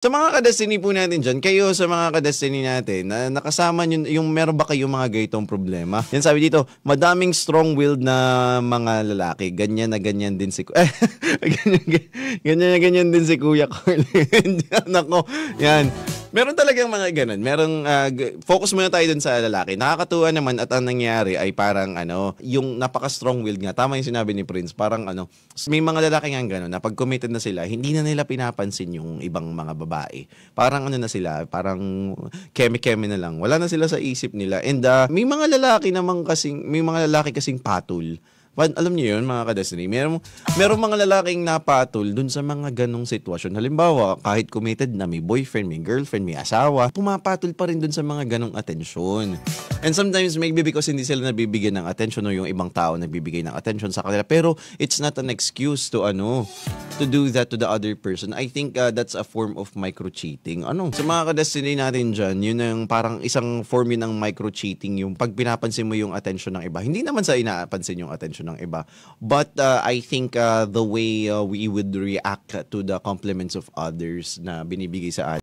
Sa mga ka-destiny po natin diyan, kayo sa mga ka-destiny natin na nakasama niyo yung meron ba kayong mga ganitong problema? Yan sabi dito, madaming strong-willed na mga lalaki. Ganyan na ganyan din si ganyan, ganyan na ganyan din si Kuya Carl. Nako, yan. Meron talagang mga ganun. Merong focus muna tayo dun sa lalaki. Nakakatuwa naman at ang nangyari ay parang yung napaka-strong-willed nga. Tama yung sinabi ni Prince. Parang may mga lalaki nga ganun na pag committed na sila, hindi na nila pinapansin yung ibang mga babae. Parang na sila, parang keme-keme na lang. Wala na sila sa isip nila. And may mga lalaki kasing patol. Alam niyo yun, mga ka-destiny, merong mga lalaking napatol dun sa mga ganong sitwasyon. Halimbawa, kahit committed na, may boyfriend, may girlfriend, may asawa, pumapatol pa rin dun sa mga ganong atensyon. And sometimes maybe because hindi sila nabibigyan ng attention o yung ibang tao nagbibigay ng attention sa kanila. Pero it's not an excuse to do that to the other person. I think that's a form of micro-cheating. Sa mga ka-destiny natin dyan, yun ang parang isang form yun ng micro-cheating, yung pag pinapansin mo yung attention ng iba. Hindi naman sa inapansin yung attention ng iba. But I think the way we would react to the compliments of others na binibigay sa atin,